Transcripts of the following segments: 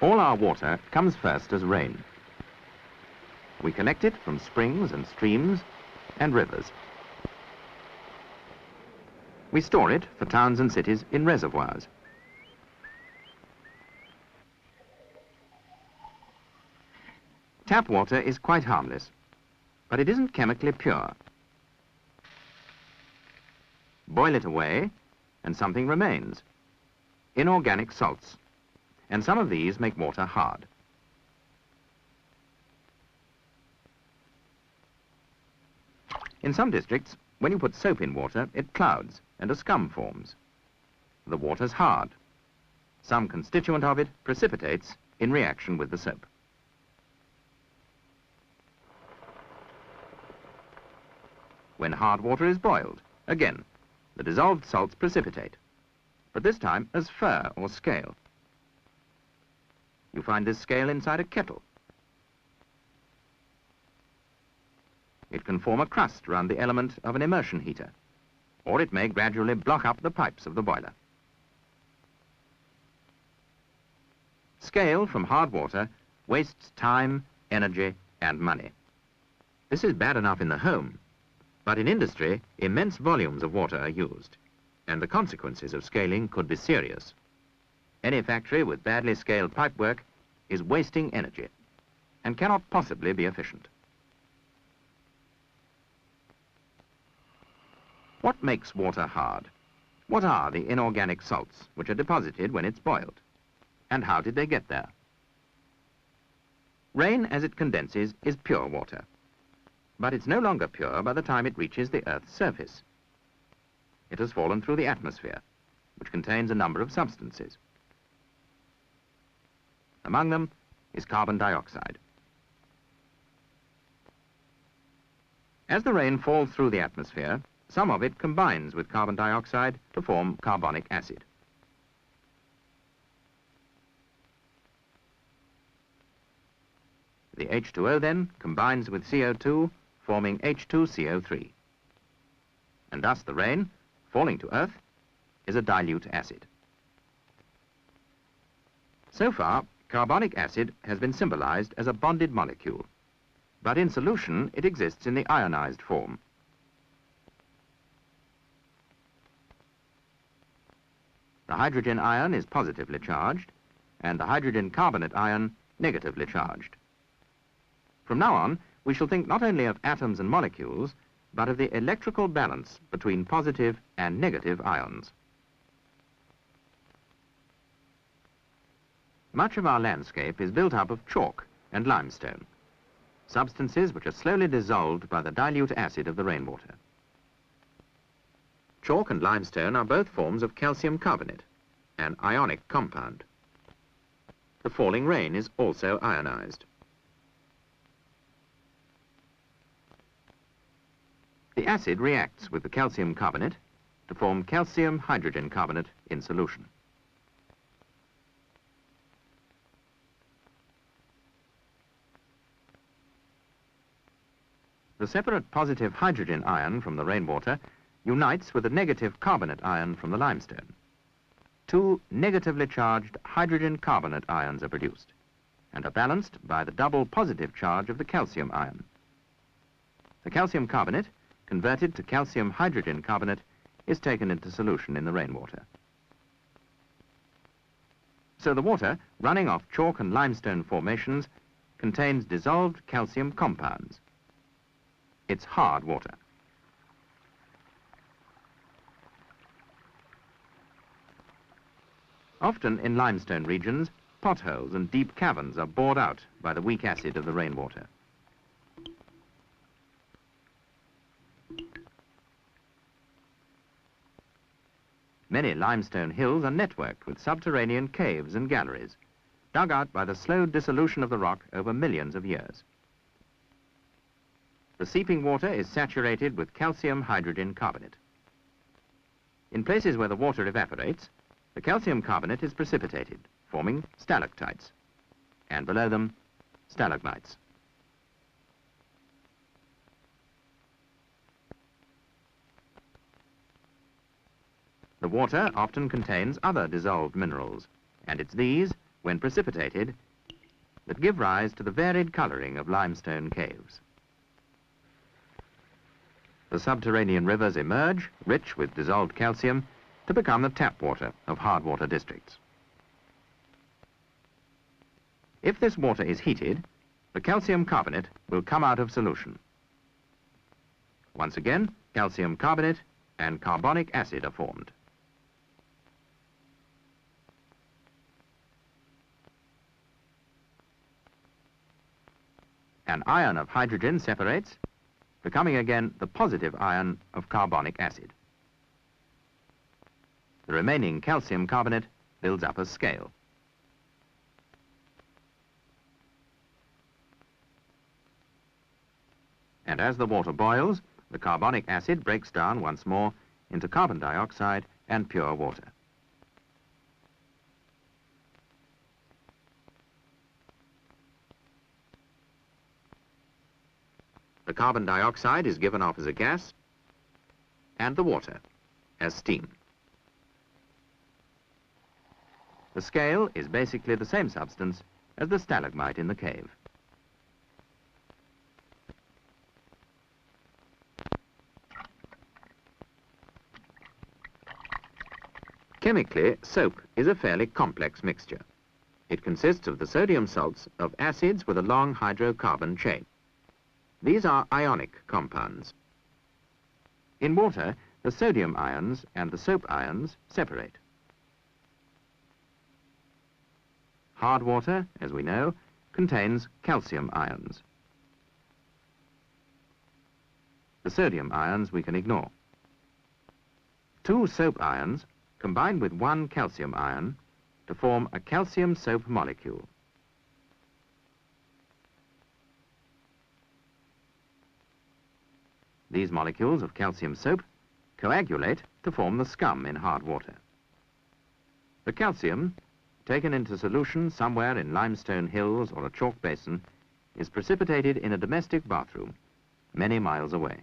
All our water comes first as rain. We collect it from springs and streams and rivers. We store it for towns and cities in reservoirs. Tap water is quite harmless, but it isn't chemically pure. Boil it away, and something remains. Inorganic salts, and some of these make water hard. In some districts, when you put soap in water, it clouds and a scum forms. The water's hard. Some constituent of it precipitates in reaction with the soap. When hard water is boiled, again, the dissolved salts precipitate, but this time as fur or scale. You find this scale inside a kettle. It can form a crust around the element of an immersion heater, or it may gradually block up the pipes of the boiler. Scale from hard water wastes time, energy, and money. This is bad enough in the home, but in industry, immense volumes of water are used, and the consequences of scaling could be serious. Any factory with badly scaled pipework is wasting energy and cannot possibly be efficient. What makes water hard? What are the inorganic salts which are deposited when it's boiled? And how did they get there? Rain, as it condenses, is pure water, but it's no longer pure by the time it reaches the Earth's surface. It has fallen through the atmosphere, which contains a number of substances. Among them is carbon dioxide. As the rain falls through the atmosphere, some of it combines with carbon dioxide to form carbonic acid. The H2O then combines with CO2, forming H2CO3. And thus the rain, falling to Earth, is a dilute acid. So far, carbonic acid has been symbolized as a bonded molecule, but in solution it exists in the ionized form. The hydrogen ion is positively charged, and the hydrogen carbonate ion negatively charged. From now on, we shall think not only of atoms and molecules, but of the electrical balance between positive and negative ions. Much of our landscape is built up of chalk and limestone, substances which are slowly dissolved by the dilute acid of the rainwater. Chalk and limestone are both forms of calcium carbonate, an ionic compound. The falling rain is also ionized. The acid reacts with the calcium carbonate to form calcium hydrogen carbonate in solution. The separate positive hydrogen ion from the rainwater unites with the negative carbonate ion from the limestone. Two negatively charged hydrogen carbonate ions are produced and are balanced by the double positive charge of the calcium ion. The calcium carbonate, converted to calcium hydrogen carbonate, is taken into solution in the rainwater. So the water, running off chalk and limestone formations, contains dissolved calcium compounds. It's hard water. Often in limestone regions, potholes and deep caverns are bored out by the weak acid of the rainwater. Many limestone hills are networked with subterranean caves and galleries, dug out by the slow dissolution of the rock over millions of years. The seeping water is saturated with calcium hydrogen carbonate. In places where the water evaporates, the calcium carbonate is precipitated, forming stalactites, and below them, stalagmites. The water often contains other dissolved minerals, and it's these, when precipitated, that give rise to the varied colouring of limestone caves. The subterranean rivers emerge, rich with dissolved calcium, to become the tap water of hard water districts. If this water is heated, the calcium carbonate will come out of solution. Once again, calcium carbonate and carbonic acid are formed. An ion of hydrogen separates, becoming again the positive ion of carbonic acid. The remaining calcium carbonate builds up a scale. And as the water boils, the carbonic acid breaks down once more into carbon dioxide and pure water. The carbon dioxide is given off as a gas, and the water as steam. The scale is basically the same substance as the stalagmite in the cave. Chemically, soap is a fairly complex mixture. It consists of the sodium salts of acids with a long hydrocarbon chain. These are ionic compounds. In water, the sodium ions and the soap ions separate. Hard water, as we know, contains calcium ions. The sodium ions we can ignore. Two soap ions combine with one calcium ion to form a calcium soap molecule. These molecules of calcium soap coagulate to form the scum in hard water. The calcium, taken into solution somewhere in limestone hills or a chalk basin, is precipitated in a domestic bathroom many miles away.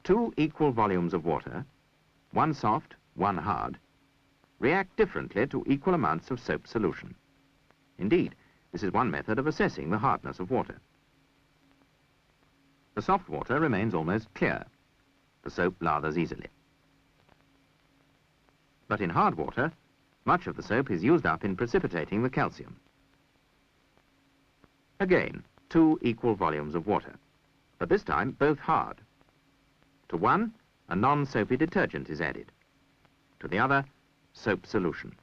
Two equal volumes of water, one soft, one hard, react differently to equal amounts of soap solution. Indeed, this is one method of assessing the hardness of water. The soft water remains almost clear. The soap lathers easily. But in hard water, much of the soap is used up in precipitating the calcium. Again, two equal volumes of water, but this time both hard. To one, a non-soapy detergent is added. To the other, soap solution.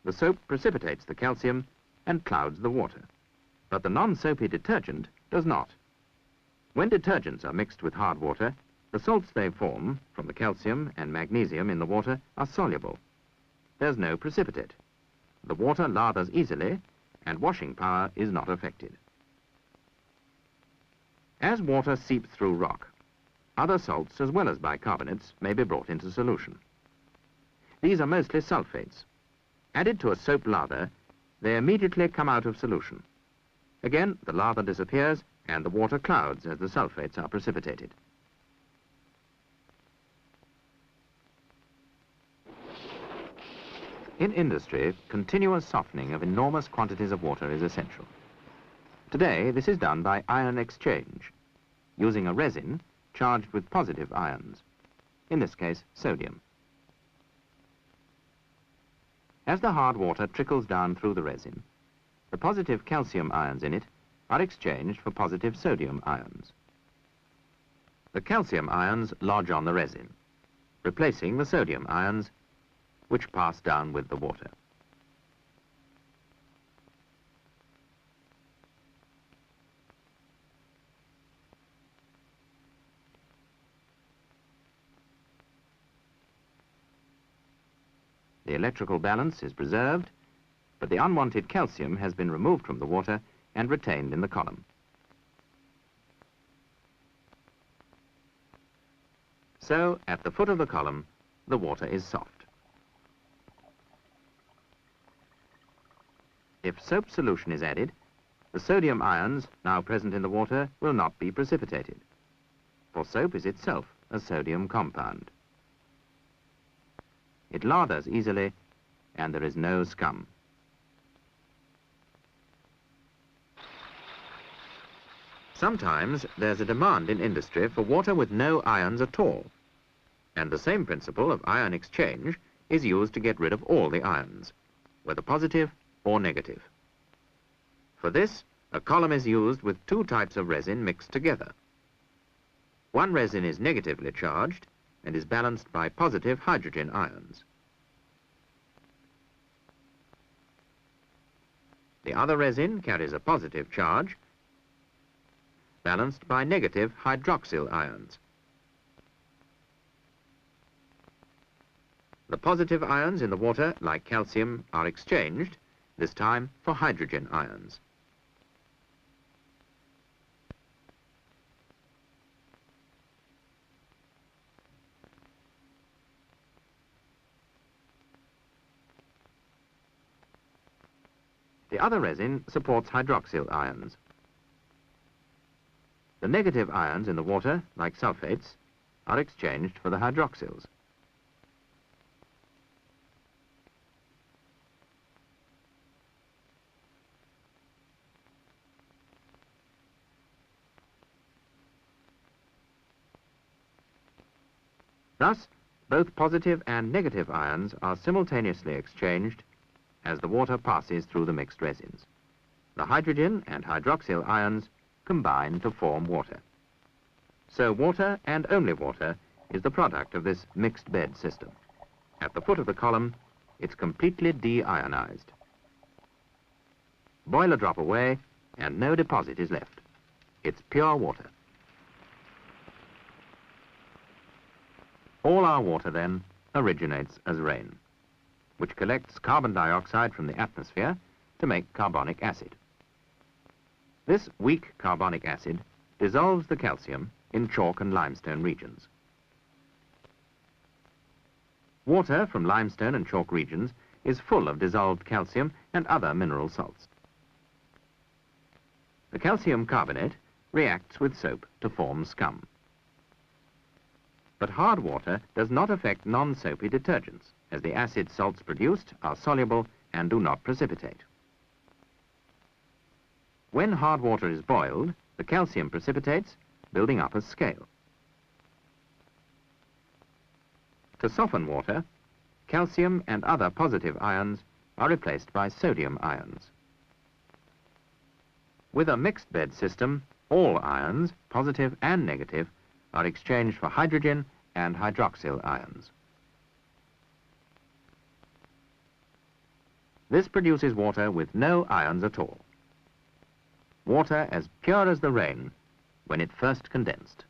The soap precipitates the calcium and clouds the water, but the non-soapy detergent does not. When detergents are mixed with hard water, the salts they form from the calcium and magnesium in the water are soluble. There's no precipitate. The water lathers easily, and washing power is not affected. As water seeps through rock, other salts as well as bicarbonates may be brought into solution. These are mostly sulfates. Added to a soap lather, they immediately come out of solution. Again, the lather disappears and the water clouds as the sulfates are precipitated. In industry, continuous softening of enormous quantities of water is essential. Today, this is done by ion exchange, using a resin charged with positive ions, in this case, sodium. As the hard water trickles down through the resin, the positive calcium ions in it are exchanged for positive sodium ions. The calcium ions lodge on the resin, replacing the sodium ions, which pass down with the water. The electrical balance is preserved, but the unwanted calcium has been removed from the water and retained in the column. So, at the foot of the column, the water is soft. If soap solution is added, the sodium ions now present in the water will not be precipitated, for soap is itself a sodium compound. It lathers easily, and there is no scum. Sometimes there's a demand in industry for water with no ions at all, and the same principle of ion exchange is used to get rid of all the ions, whether positive or negative. For this, a column is used with two types of resin mixed together. One resin is negatively charged and is balanced by positive hydrogen ions. The other resin carries a positive charge, balanced by negative hydroxyl ions. The positive ions in the water, like calcium, are exchanged, this time for hydrogen ions. The other resin supports hydroxyl ions. The negative ions in the water, like sulfates, are exchanged for the hydroxyls. Thus, both positive and negative ions are simultaneously exchanged as the water passes through the mixed resins. The hydrogen and hydroxyl ions combine to form water. So water, and only water, is the product of this mixed bed system. At the foot of the column, it's completely deionized. Boil a drop away, and no deposit is left. It's pure water. All our water, then, originates as rain, which collects carbon dioxide from the atmosphere to make carbonic acid. This weak carbonic acid dissolves the calcium in chalk and limestone regions. Water from limestone and chalk regions is full of dissolved calcium and other mineral salts. The calcium carbonate reacts with soap to form scum. But hard water does not affect non-soapy detergents, as the acid salts produced are soluble and do not precipitate. When hard water is boiled, the calcium precipitates, building up as scale. To soften water, calcium and other positive ions are replaced by sodium ions. With a mixed bed system, all ions, positive and negative, are exchanged for hydrogen and hydroxyl ions. This produces water with no ions at all. Water as pure as the rain when it first condensed.